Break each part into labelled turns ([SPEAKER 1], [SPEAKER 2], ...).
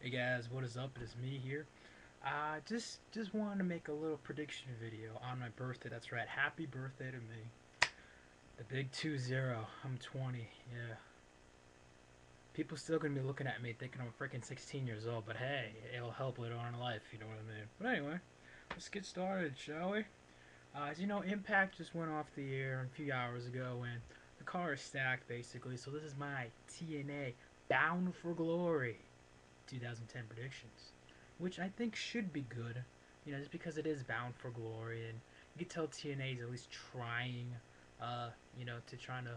[SPEAKER 1] Hey guys, what is up? It is me here. Just wanted to make a little prediction video on my birthday. That's right. Happy birthday to me. The big 20. I'm 20. Yeah. People still gonna be looking at me thinking I'm freaking 16 years old, but hey, it'll help later on in life. You know what I mean? But anyway, let's get started, shall we? As you know, Impact just went off the air a few hours ago, and the car is stacked basically. So this is my TNA Bound for Glory 2010 predictions, which I think should be good. You know, just because it is Bound for Glory, and you can tell TNA is at least trying, to trying to,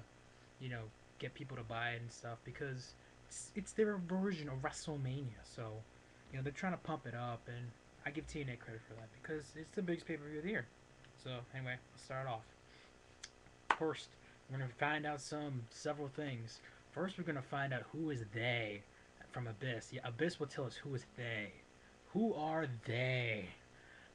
[SPEAKER 1] you know, get people to buy it and stuff because it's their version of WrestleMania. So, you know, they're trying to pump it up, and I give TNA credit for that because it's the biggest pay per view of the year. So anyway, let's start off. First, we're gonna find out several things. First, we're gonna find out who is they from Abyss. Yeah, Abyss will tell us who is they. Who are they?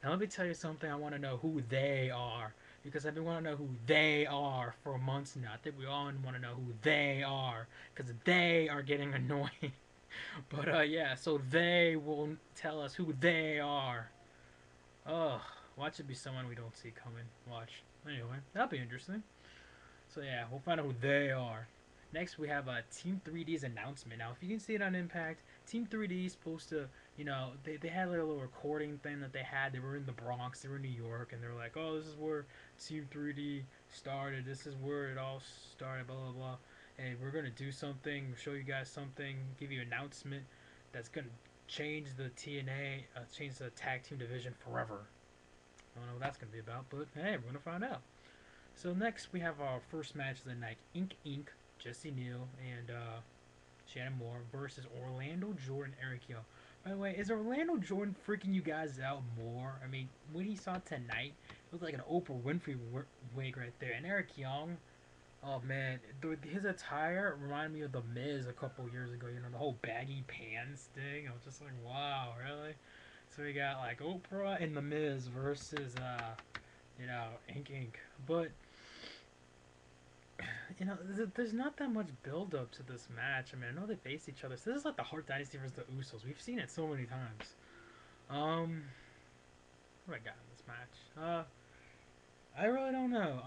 [SPEAKER 1] Now let me tell you something. I want to know who they are because I've been wanting to know who they are for months now. I think we all want to know who they are because they are getting annoying. But yeah, so they will tell us who they are. Ugh, watch it be someone we don't see coming. Watch. Anyway, that'll be interesting. So yeah, we'll find out who they are. Next, we have Team 3D's announcement. Now, if you can see it on Impact, Team 3D is supposed to, they had like a little recording thing that they had. They were in the Bronx, they were in New York, and they were like, oh, this is where Team 3D started. This is where it all started, blah, blah, blah. And we're going to do something, show you guys something, give you an announcement that's going to change the TNA, change the tag team division forever. I don't know what that's going to be about, but hey, we're going to find out. So next we have our first match of the night: Inc. Jesse Neal and Shannon Moore versus Orlando Jordan, Eric Young. By the way, is Orlando Jordan freaking you guys out more? I mean, when he saw tonight, it was like an Oprah Winfrey wig right there. And Eric Young, oh man, his attire reminded me of The Miz a couple years ago. You know, the whole baggy pants thing. I was just like, wow, really? So we got like Oprah and The Miz versus Inc. But there's not that much build up to this match. I mean, I know they face each other. So this is like the Hart Dynasty versus the Usos. We've seen it so many times. What do I got in this match? I really don't know.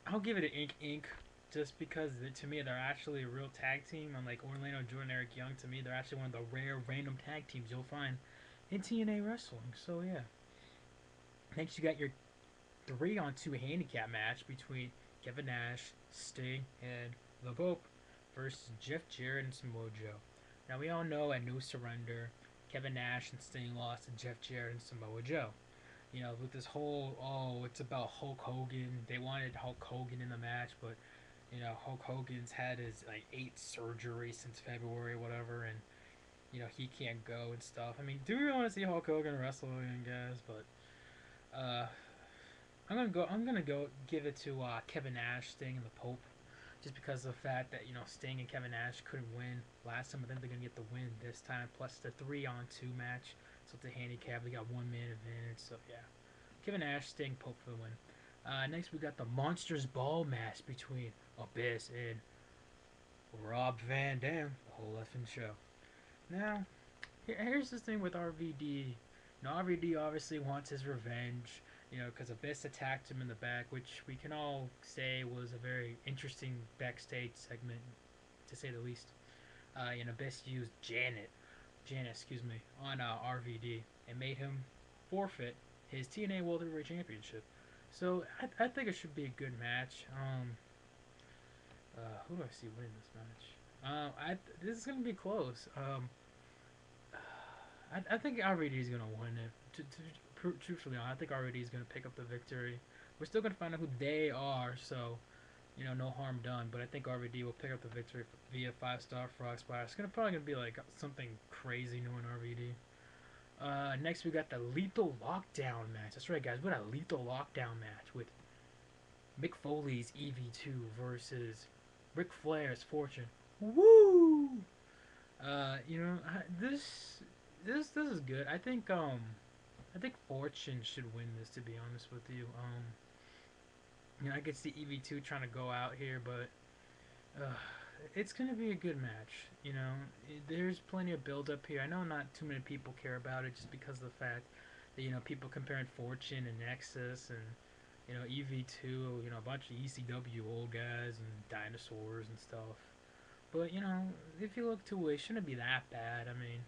[SPEAKER 1] I'll give it an Inc. Just because to me they're actually a real tag team. Unlike Orlando Jordan, Eric Young, to me they're actually one of the rare random tag teams you'll find in TNA wrestling. So yeah. Next you got your 3-on-2 handicap match between Kevin Nash, Sting, and the Pope versus Jeff Jarrett and Samoa Joe. Now we all know at No Surrender, Kevin Nash and Sting lost to Jeff Jarrett and Samoa Joe. You know, with this whole, oh, it's about Hulk Hogan. They wanted Hulk Hogan in the match, but Hulk Hogan's had his like 8 surgeries since February, or whatever, and he can't go and stuff. I mean, do we want to see Hulk Hogan wrestle again, guys? But I'm gonna go give it to Kevin Nash, Sting, and the Pope, just because of the fact that Sting and Kevin Nash couldn't win last time. I think they're gonna get the win this time. Plus the 3-on-2 match, so it's a handicap. We got one man advantage. So yeah, Kevin Nash, Sting, Pope for the win. Next we got the Monsters Ball match between Abyss and Rob Van Dam. The whole effing show. Now, here's the thing with RVD. RVD obviously wants his revenge, because Abyss attacked him in the back, which we can all say was a very interesting backstage segment, to say the least. And Abyss used Janet, excuse me, on RVD and made him forfeit his TNA World Heavyweight Championship. So I think it should be a good match. Who do I see winning this match? This is gonna be close. I think RVD is gonna win it. Truthfully, I think RVD is gonna pick up the victory. We're still gonna find out who they are, so no harm done. But I think RVD will pick up the victory via 5-star frog splash. It's probably gonna be like something crazy knowing RVD. Next we got the Lethal Lockdown match. That's right, guys. We got a Lethal Lockdown match with Mick Foley's EV2 versus Ric Flair's Fortune. Woo! This is good. I think Fortune should win this. To be honest with you, I could see EV2 trying to go out here, but it's gonna be a good match. You know, there's plenty of build up here. I know not too many people care about it just because of the fact that people comparing Fortune and Nexus and EV2, a bunch of ECW old guys and dinosaurs and stuff. But if you look to it, it shouldn't be that bad. I mean,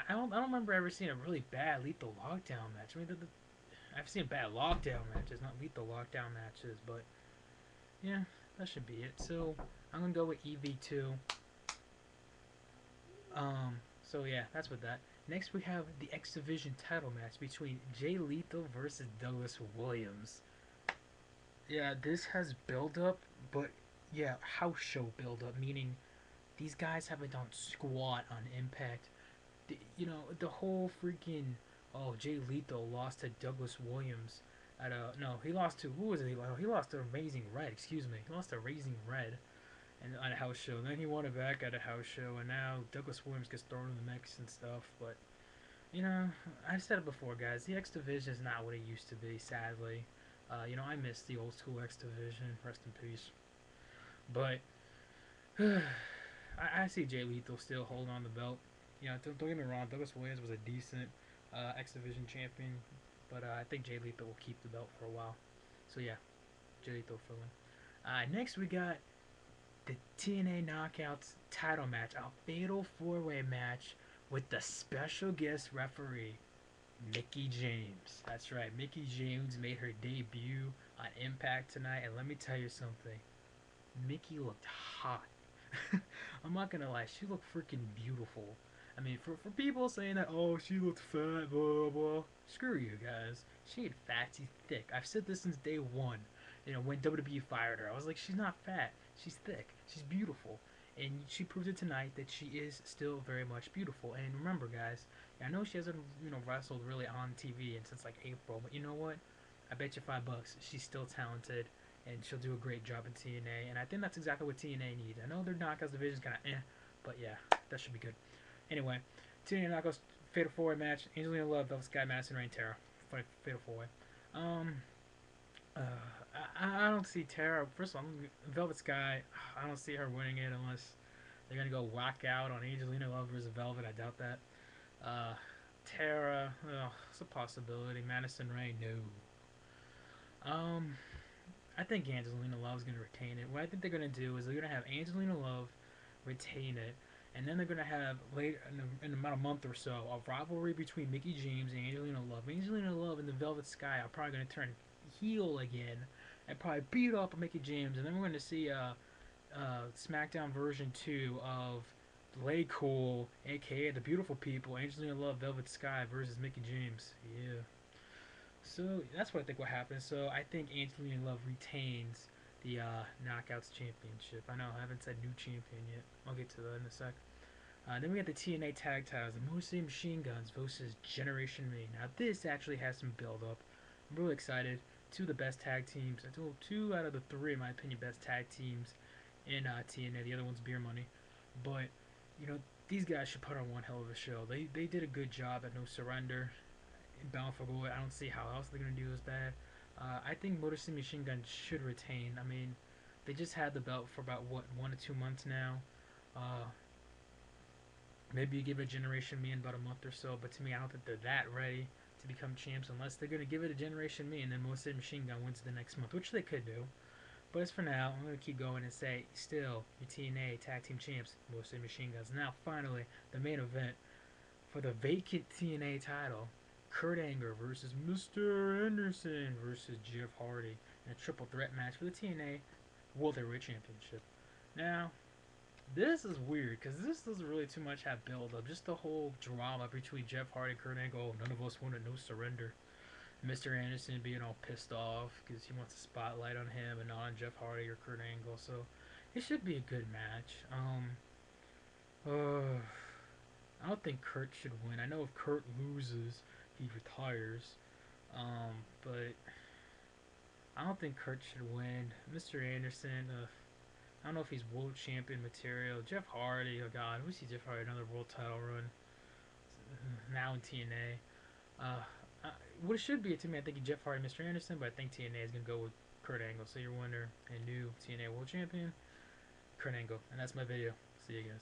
[SPEAKER 1] I don't remember ever seeing a really bad lethal lockdown match. I mean, I've seen bad lockdown matches, not lethal lockdown matches, but yeah, that should be it. So I'm gonna go with EV2. So yeah, that's with that. Next we have the X Division title match between Jay Lethal versus Douglas Williams. Yeah, this has build up, but yeah, house show build up, meaning these guys haven't done squat on Impact. The whole freaking Jay Lethal lost to Douglas Williams at a no, he lost to who was it? He lost to Amazing Red. Excuse me, he lost to Raising Red and on a house show. And then he won it back at a house show, and now Douglas Williams gets thrown in the mix and stuff. But I've said it before, guys. The X Division is not what it used to be. Sadly, I miss the old school X Division. Rest in peace. But I see Jay Lethal still holding on the belt. Don't get me wrong. Douglas Williams was a decent X Division champion, but I think Jay Lethal will keep the belt for a while. So yeah, Jay Lethal filling. Next we got the TNA Knockouts title match, a fatal four-way match with the special guest referee, Mickie James. That's right, Mickie James made her debut on Impact tonight, and let me tell you something. Mickie looked hot. I'm not gonna lie, she looked freaking beautiful. I mean, for people saying that, oh, she looked fat, blah, blah, screw you guys. She ain't fat, she's thick. I've said this since day one. When WWE fired her, I was like, she's not fat, she's thick, she's beautiful. And she proved it tonight that she is still very much beautiful. And remember, guys, I know she hasn't, wrestled really on TV and since like April, but you know what? I bet you $5 she's still talented and she'll do a great job in TNA. And I think that's exactly what TNA needs. I know their Knockouts division's kind of but yeah, that should be good. Anyway, TNA Knockouts Fatal 4-Way match. Angelina Love, Velvet Sky, Madison, Rayne, Tara. Fatal 4-Way. I don't see Tara. First of all, Velvet Sky, I don't see her winning it unless they're going to go whack out on Angelina Love versus Velvet. I doubt that. Tara, it's a possibility. Madison, Rayne, no. I think Angelina Love is going to retain it. What I think they're going to do is they're going to have Angelina Love retain it, and then they're going to have later in about a month or so a rivalry between Mickie James and Angelina Love. Angelina Love and the Velvet Sky are probably going to turn heel again and probably beat up Mickie James, and then we're going to see SmackDown version 2 of Lay Cool, aka the Beautiful People, Angelina Love, Velvet Sky versus Mickie James. Yeah. So that's what I think will happen. So I think Angelina Love retains the Knockouts Championship. I know I haven't said new champion yet. I'll get to that in a sec. Then we got the TNA Tag Titles, the Machineguns versus Generation Me. Now this actually has some build up. I'm really excited. Two of the best tag teams. Two out of the three, in my opinion, best tag teams in TNA. The other one's Beer Money. But these guys should put on one hell of a show. They did a good job at No Surrender. Bound for Glory. I don't see how else they're gonna do as bad. I think Motor City Machine Guns should retain. I mean, they just had the belt for about 1 to 2 months now. Maybe you give it a Generation Me in about a month or so, but to me, I don't think they're that ready to become champs unless they're gonna give it a Generation Me and then Motor City Machine Gun wins the next month, which they could do. But as for now, I'm gonna keep going and say, still, your TNA Tag Team Champs, Motor City Machine Guns. Now, finally, the main event for the vacant TNA title. Kurt Angle versus Mr. Anderson versus Jeff Hardy in a triple threat match for the TNA World Heavyweight Championship. Now, this is weird because this doesn't really too much have build up. Just the whole drama between Jeff Hardy and Kurt Angle. None of us wanted No Surrender. Mr. Anderson being all pissed off because he wants a spotlight on him and not on Jeff Hardy or Kurt Angle. So it should be a good match. I don't think Kurt should win. I know if Kurt loses, he retires. But I don't think Kurt should win. Mr. Anderson, I don't know if he's world champion material. Jeff Hardy, oh god, we see Jeff Hardy another world title run. Now in TNA. What it should be to me, I think Jeff Hardy, Mr. Anderson, but I think TNA is gonna go with Kurt Angle. So your winner and new TNA world champion, Kurt Angle. And that's my video. See you guys.